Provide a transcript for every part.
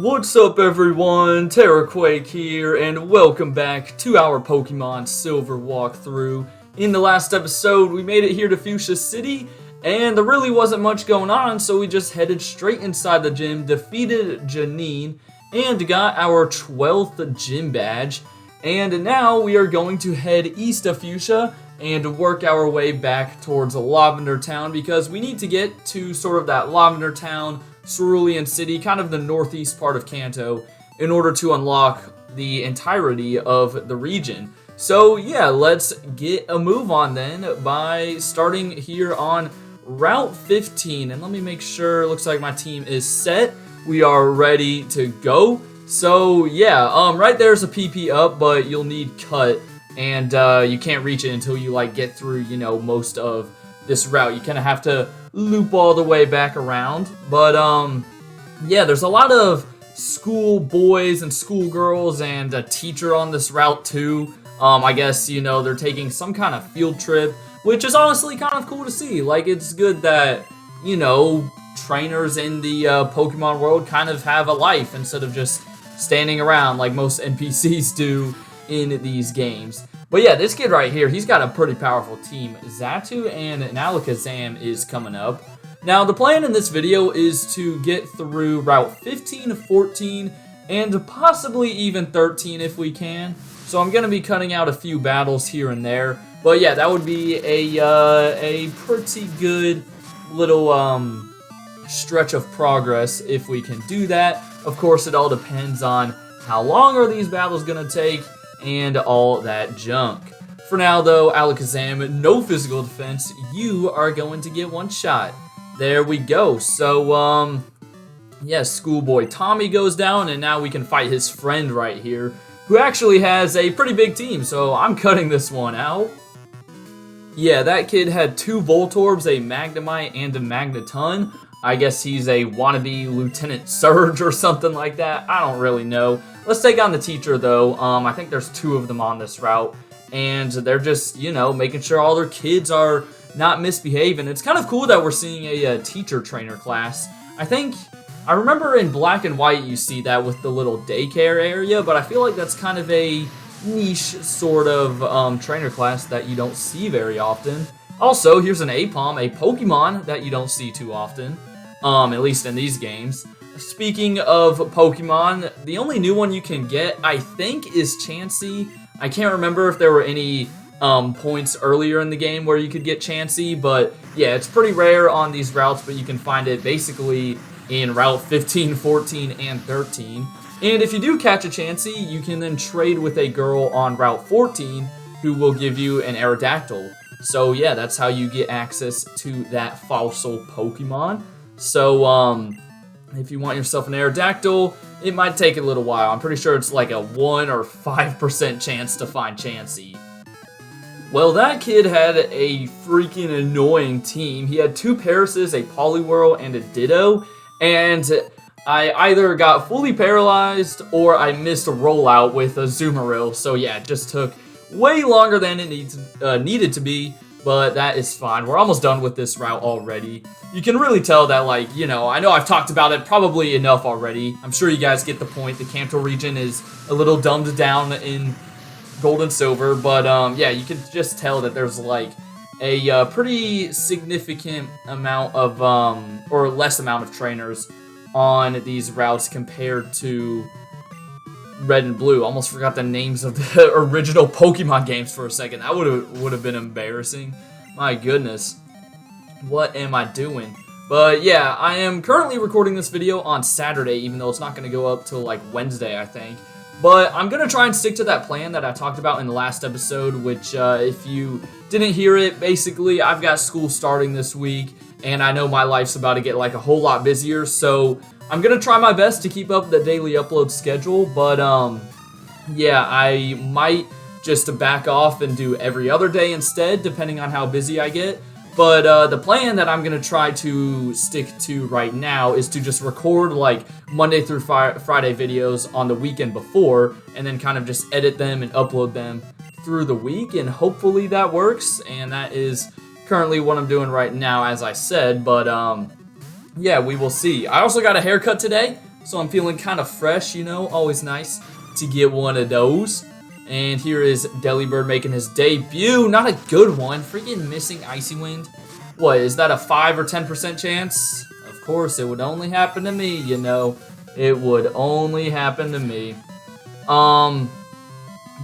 What's up everyone, Terraquake here, and welcome back to our Pokemon Silver walkthrough. In the last episode, we made it here to Fuchsia City, and there really wasn't much going on, so we just headed straight inside the gym, defeated Janine, and got our 12th gym badge. And now we are going to head east of Fuchsia and work our way back towards Lavender Town because we need to get to sort of that Lavender Town, Cerulean City, kind of the northeast part of Kanto, in order to unlock the entirety of the region. So yeah, let's get a move on then by starting here on Route 15. And let me make sure, looks like my team is set. We are ready to go. So yeah, right there's a PP up, but you'll need cut, and you can't reach it until you like get through, you know, most of this route. You kind of have to loop all the way back around. But yeah, there's a lot of school boys and school girls and a teacher on this route too. I guess, you know, they're taking some kind of field trip, which is honestly kind of cool to see. Like, it's good that, you know, trainers in the Pokemon world kind of have a life instead of just standing around like most NPCs do in these games. But yeah, this kid right here, he's got a pretty powerful team. Xatu and Alakazam is coming up. Now, the plan in this video is to get through Route 15, 14, and possibly even 13 if we can. So I'm going to be cutting out a few battles here and there. But yeah, that would be a pretty good little stretch of progress if we can do that. Of course, it all depends on how long are these battles going to take and all that junk. For now, though, Alakazam, no physical defense. You are going to get one shot. There we go. So, yeah, Schoolboy Tommy goes down, and now we can fight his friend right here, who actually has a pretty big team, so I'm cutting this one out. Yeah, that kid had 2 Voltorbs, a Magnemite, and a Magneton. I guess he's a wannabe Lieutenant Surge or something like that. I don't really know. Let's take on the teacher, though. I think there's 2 of them on this route, and they're just, you know, making sure all their kids are not misbehaving. It's kind of cool that we're seeing a teacher trainer class. I remember in Black and White you see that with the little daycare area, but I feel like that's kind of a niche sort of trainer class that you don't see very often. Also, here's an Apom, a Pokemon that you don't see too often, at least in these games. Speaking of Pokemon, the only new one you can get, I think, is Chansey. I can't remember if there were any points earlier in the game where you could get Chansey, but yeah, it's pretty rare on these routes, but you can find it basically in Route 15, 14, and 13. And if you do catch a Chansey, you can then trade with a girl on Route 14 who will give you an Aerodactyl. So yeah, that's how you get access to that fossil Pokemon. So if you want yourself an Aerodactyl, it might take a little while. I'm pretty sure it's like a 1 or 5% chance to find Chansey. Well, that kid had a freaking annoying team. He had 2 Parises, a Poliwhirl, and a Ditto, and I either got fully paralyzed or I missed a rollout with a Azumarill. So yeah, it just took way longer than it needed to be, but that is fine. We're almost done with this route already. You can really tell that, like, you know, I know I've talked about it probably enough already. I'm sure you guys get the point. The Kanto region is a little dumbed down in Gold and Silver, but yeah, you can just tell that there's like a pretty significant amount of, or less amount of trainers on these routes compared to Red and Blue. Almost forgot the names of the original Pokemon games for a second. That would have been embarrassing. My goodness. What am I doing? But yeah, I am currently recording this video on Saturday, even though it's not going to go up till like Wednesday, I think. But I'm going to try and stick to that plan that I talked about in the last episode, which if you didn't hear it, basically I've got school starting this week, and I know my life's about to get like a whole lot busier, so I'm going to try my best to keep up the daily upload schedule, but yeah, I might just back off and do every other day instead, depending on how busy I get. But the plan that I'm going to try to stick to right now is to just record like Monday through Friday videos on the weekend before, and then kind of just edit them and upload them through the week, and hopefully that works, and that is currently what I'm doing right now, as I said, but yeah, we will see. I also got a haircut today, so I'm feeling kind of fresh, you know, always nice to get one of those. And here is Delibird making his debut. Not a good one. Freaking missing Icy Wind. What, is that a 5 or 10% chance? Of course, it would only happen to me, you know. It would only happen to me.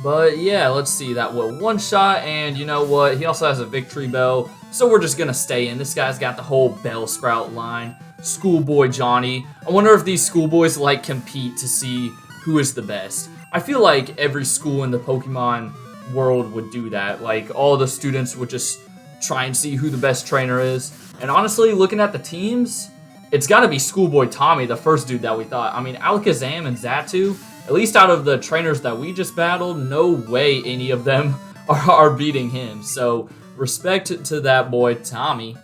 But yeah, let's see. That will one-shot, and you know what? He also has a Victory Bell, so we're just going to stay in. This guy's got the whole Bell Sprout line. Schoolboy Johnny. I wonder if these schoolboys, like, compete to see who is the best. I feel like every school in the Pokemon world would do that. Like, all the students would just try and see who the best trainer is. And honestly, looking at the teams, it's got to be Schoolboy Tommy, the first dude that we thought. I mean, Alakazam and Xatu, at least out of the trainers that we just battled, no way any of them are beating him. So, respect to that boy, Tommy.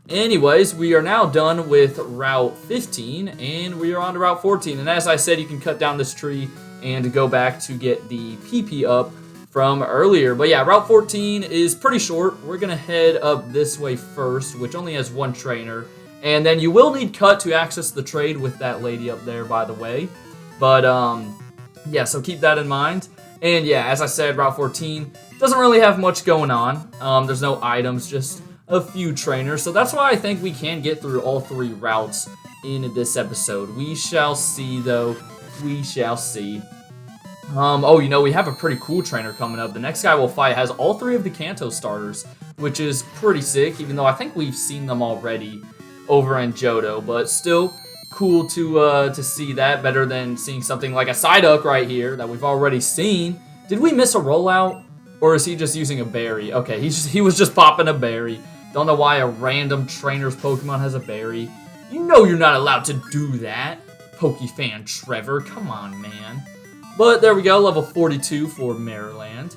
Anyways, we are now done with Route 15, and we are on to Route 14. And as I said, you can cut down this tree and go back to get the PP up from earlier. But yeah, Route 14 is pretty short. We're going to head up this way first, which only has one trainer. And then you will need Cut to access the trade with that lady up there, by the way. But, yeah, so keep that in mind. And yeah, as I said, Route 14 doesn't really have much going on. There's no items, just a few trainers. So that's why I think we can get through all 3 routes in this episode. We shall see, though. We shall see. Oh, you know, we have a pretty cool trainer coming up. The next guy we'll fight has all 3 of the Kanto starters, which is pretty sick, even though I think we've seen them already over in Johto. But still, cool to see that. Better than seeing something like a Psyduck right here that we've already seen. Did we miss a rollout? Or is he just using a berry? Okay, he was just popping a berry. Don't know why a random trainer's Pokemon has a berry. You know you're not allowed to do that, Pokefan Trevor. Come on, man. But there we go, level 42 for Maryland.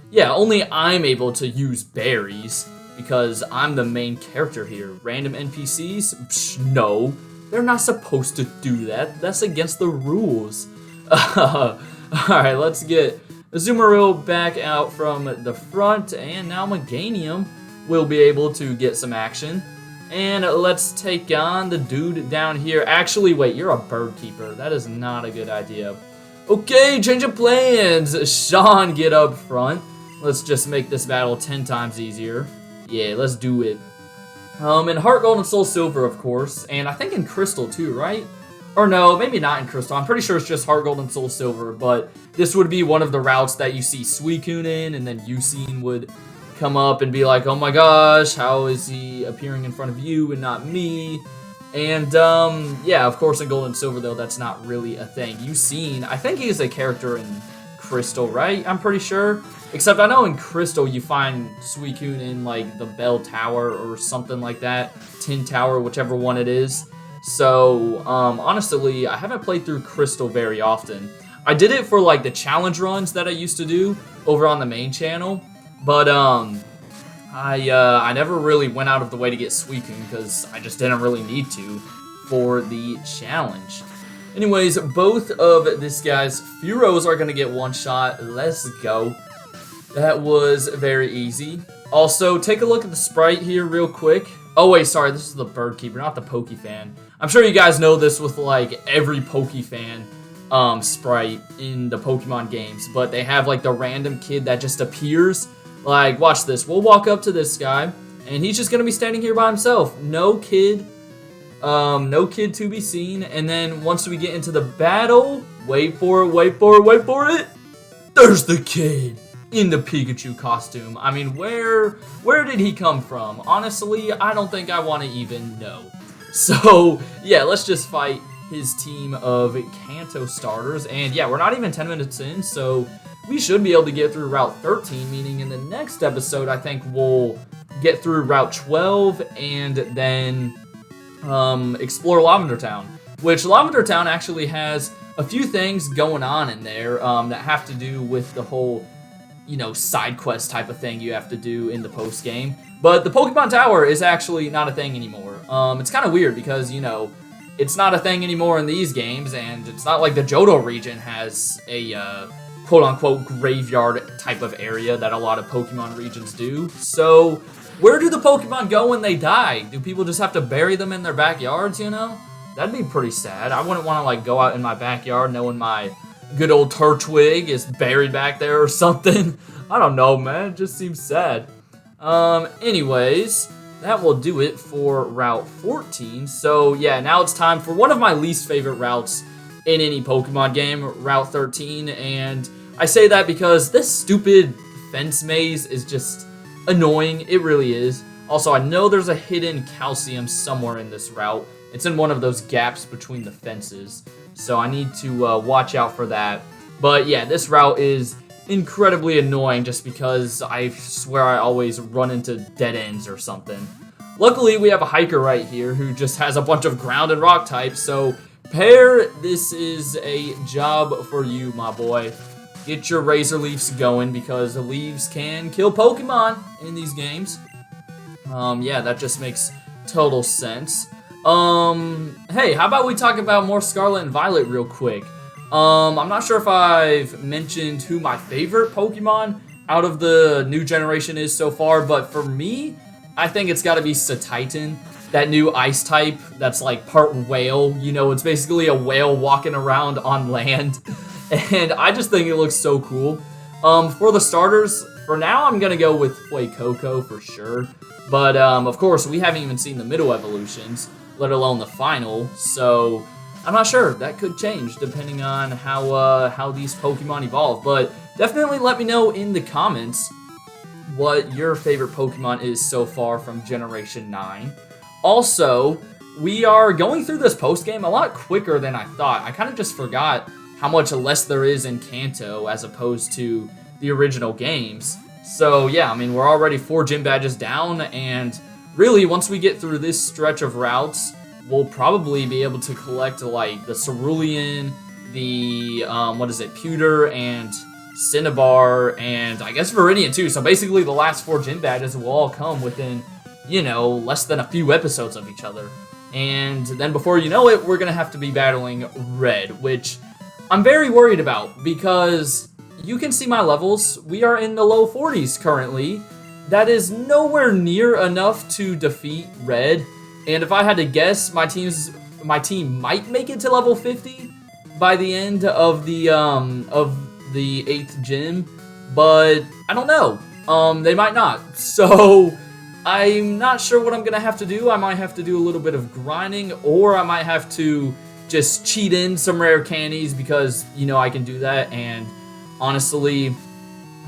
Yeah, only I'm able to use berries because I'm the main character here. Random NPCs? Psh, no, they're not supposed to do that. That's against the rules. Alright, let's get Azumarill back out from the front, and now Meganium will be able to get some action. And let's take on the dude down here. Actually, wait, you're a bird keeper. That is not a good idea. Okay, change of plans. Sean, get up front. Let's just make this battle 10 times easier. Yeah, let's do it. In Heart Gold and Soul Silver, of course. And I think in Crystal, too, right? Or no, maybe not in Crystal. I'm pretty sure it's just Heart Gold and Soul Silver. But this would be one of the routes that you see Suicune in, and then Yucine would come up and be like, oh my gosh, how is he appearing in front of you and not me? And, yeah, of course in Gold and Silver, though, that's not really a thing. Yucine, I think he's a character in Crystal, right? I'm pretty sure. Except I know in Crystal you find Suicune in, like, the Bell Tower or something like that. Tin Tower, whichever one it is. So, honestly, I haven't played through Crystal very often. I did it for, like, the challenge runs that I used to do over on the main channel. But, I never really went out of the way to get Suicune because I just didn't really need to for the challenge. Anyways, both of this guy's Furos are going to get one shot. Let's go. That was very easy. Also, take a look at the sprite here real quick. Oh, wait, sorry. This is the Bird Keeper, not the Pokefan. I'm sure you guys know this with, like, every Pokefan sprite in the Pokemon games. But they have, like, the random kid that just appears. Like, watch this. We'll walk up to this guy, and he's just going to be standing here by himself. No kid. No kid to be seen. And then once we get into the battle, wait for it, wait for it, wait for it. There's the kid in the Pikachu costume. I mean, where did he come from? Honestly, I don't think I want to even know. So, yeah, let's just fight his team of Kanto starters. And yeah, we're not even 10 minutes in, so we should be able to get through Route 13, meaning in the next episode, I think we'll get through Route 12 and then explore Lavender Town, which Lavender Town actually has a few things going on in there that have to do with the whole, you know, side quest type of thing you have to do in the post game. But the Pokemon Tower is actually not a thing anymore. It's kind of weird because, you know, it's not a thing anymore in these games, and it's not like the Johto region has a quote-unquote graveyard type of area that a lot of Pokemon regions do. So, where do the Pokemon go when they die? Do people just have to bury them in their backyards, you know? That'd be pretty sad. I wouldn't want to, like, go out in my backyard knowing my good old Turtwig is buried back there or something. I don't know, man. It just seems sad. Anyways, that will do it for Route 14. So, yeah, now it's time for one of my least favorite routes in any Pokemon game, Route 13. And I say that because this stupid fence maze is just annoying. It really is. Also, I know there's a hidden calcium somewhere in this route. It's in one of those gaps between the fences. So I need to watch out for that. But yeah, this route is incredibly annoying just because I swear I always run into dead ends or something. Luckily, we have a hiker right here who just has a bunch of ground and rock types. So, Pear, this is a job for you, my boy. Get your Razor Leafs going because the leaves can kill Pokemon in these games. Yeah, that just makes total sense. Hey, how about we talk about more Scarlet and Violet real quick? I'm not sure if I've mentioned who my favorite Pokemon out of the new generation is so far, but for me, I think it's gotta be Titan, that new ice type that's like part whale. You know, it's basically a whale walking around on land, and I just think it looks so cool. For the starters, for now, I'm gonna go with Fuecoco for sure, but of course, we haven't even seen the middle evolutions, let alone the final, so I'm not sure. That could change depending on how these Pokemon evolve, but definitely let me know in the comments what your favorite Pokemon is so far from Generation 9. Also, we are going through this post-game a lot quicker than I thought. I kind of just forgot how much less there is in Kanto as opposed to the original games. So yeah, I mean, we're already 4 gym badges down, and really, once we get through this stretch of routes, we'll probably be able to collect, like, the Cerulean, the, Pewter, and Cinnabar, and I guess Viridian, too. So basically, the last 4 gym badges will all come within, you know, less than a few episodes of each other. And then before you know it, we're going to have to be battling Red, which I'm very worried about, because you can see my levels. We are in the low 40s currently. That is nowhere near enough to defeat Red, and if I had to guess, my team might make it to level 50 by the end of the 8th gym, but I don't know. They might not. So I'm not sure what I'm gonna have to do. I might have to do a little bit of grinding, or I might have to just cheat in some rare candies because, you know, I can do that. And honestly,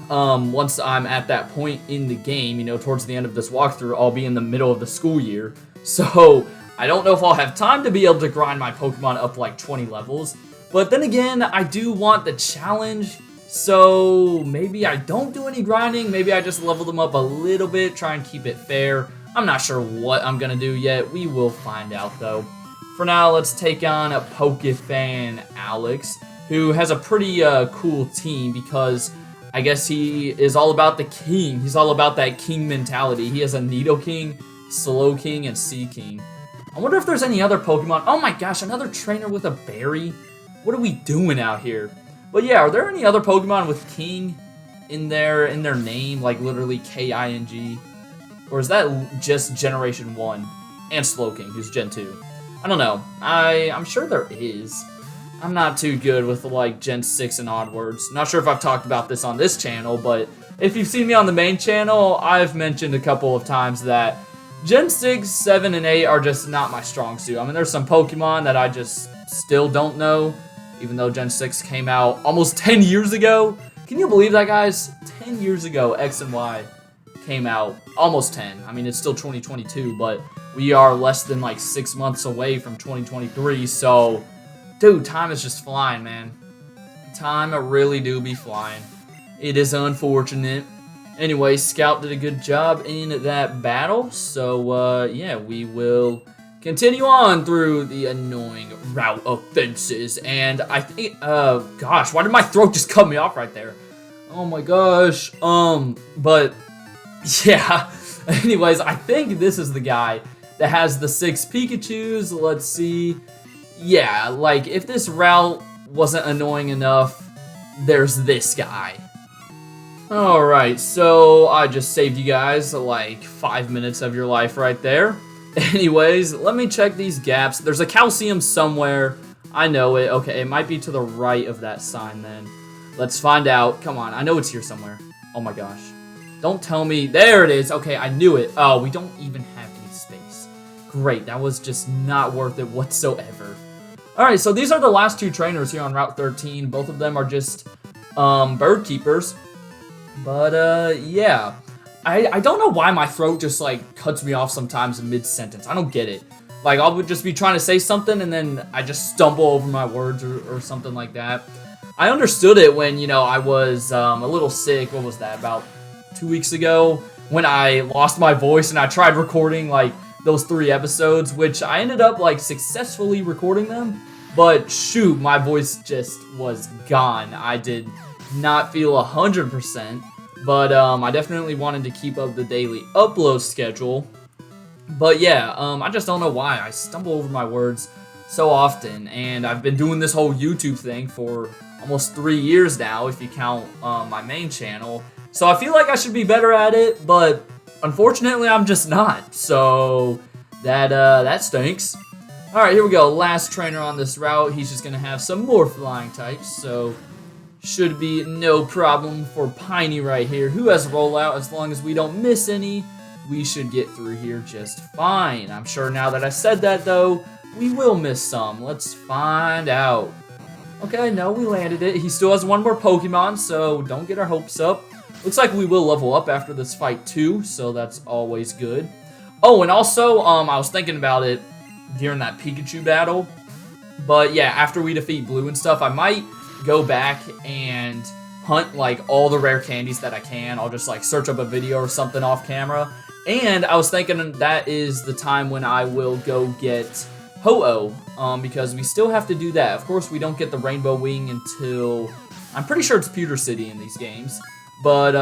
once I'm at that point in the game, you know, towards the end of this walkthrough, I'll be in the middle of the school year. So I don't know if I'll have time to be able to grind my Pokemon up like 20 levels. But then again, I do want the challenge. So maybe I don't do any grinding. Maybe I just level them up a little bit, try and keep it fair. I'm not sure what I'm going to do yet. We will find out though. For now, let's take on a Pokefan Alex, who has a pretty cool team because I guess he is all about the king. He's all about that king mentality. He has a Nidoking, Slowking, and Seaking. I wonder if there's any other Pokemon. Oh my gosh, another trainer with a berry? What are we doing out here? But yeah, are there any other Pokemon with King in their name, like literally K-I-N-G? Or is that just Generation 1? And Slowking, who's Gen 2? I don't know. I'm sure there is. I'm not too good with, like, Gen 6 and onwards. Not sure if I've talked about this on this channel, but if you've seen me on the main channel, I've mentioned a couple of times that Gen 6, 7, and 8 are just not my strong suit. I mean, there's some Pokemon that I just still don't know, even though Gen 6 came out almost 10 years ago. Can you believe that, guys? 10 years ago, X and Y came out. Almost 10. I mean, it's still 2022, but we are less than, like, 6 months away from 2023, so dude, time is just flying, man. Time really do be flying. It is unfortunate. Anyway, Scout did a good job in that battle. So, yeah, we will continue on through the annoying route of fences. And I think, gosh, why did my throat just cut me off right there? Oh my gosh. But, yeah. Anyways, I think this is the guy that has the 6 Pikachus. Let's see. Yeah, like, if this route wasn't annoying enough, there's this guy. Alright, so I just saved you guys, like, 5 minutes of your life right there. Anyways, let me check these gaps. There's a calcium somewhere. I know it. Okay, it might be to the right of that sign then. Let's find out. Come on, I know it's here somewhere. Oh my gosh. Don't tell me. There it is. Okay, I knew it. Oh, we don't even have any space. Great, that was just not worth it whatsoever. Alright, so these are the last two trainers here on Route 13. Both of them are just bird keepers. But, yeah. I don't know why my throat just, like, cuts me off sometimes in mid-sentence. I don't get it. Like, I would just be trying to say something, and then I just stumble over my words or something like that. I understood it when, you know, I was a little sick. What was that, about 2 weeks ago? When I lost my voice and I tried recording, like, those 3 episodes, which I ended up, like, successfully recording them. But, shoot, my voice just was gone. I did not feel 100%. But I definitely wanted to keep up the daily upload schedule. But yeah, I just don't know why. I stumble over my words so often. And I've been doing this whole YouTube thing for almost 3 years now, if you count my main channel. So I feel like I should be better at it, but unfortunately I'm just not. So that stinks. Alright, here we go. Last trainer on this route. He's just going to have some more flying types. So should be no problem for Piney right here, who has a rollout. As long as we don't miss any, we should get through here just fine. I'm sure now that I said that, though, we will miss some. Let's find out. Okay, no, we landed it. He still has one more Pokemon, so don't get our hopes up. Looks like we will level up after this fight, too, so that's always good. Oh, and also, I was thinking about it during that Pikachu battle. But, yeah, after we defeat Blue and stuff, I might go back and hunt like all the rare candies that I can. I'll just like search up a video or something off camera. And I was thinking that is the time when I will go get Ho-Oh, because we still have to do that. Of course, we don't get the Rainbow Wing until, I'm pretty sure it's Pewter City in these games. But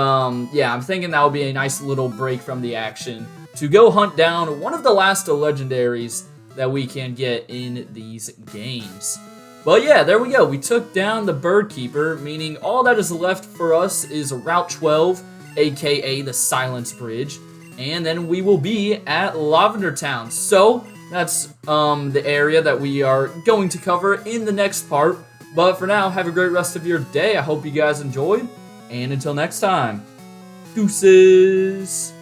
yeah, I'm thinking that would be a nice little break from the action to go hunt down one of the last legendaries that we can get in these games. But yeah, there we go. We took down the Bird Keeper, meaning all that is left for us is Route 12, aka the Silence Bridge, and then we will be at Lavender Town. So that's the area that we are going to cover in the next part. But for now, have a great rest of your day. I hope you guys enjoyed, and until next time, deuces.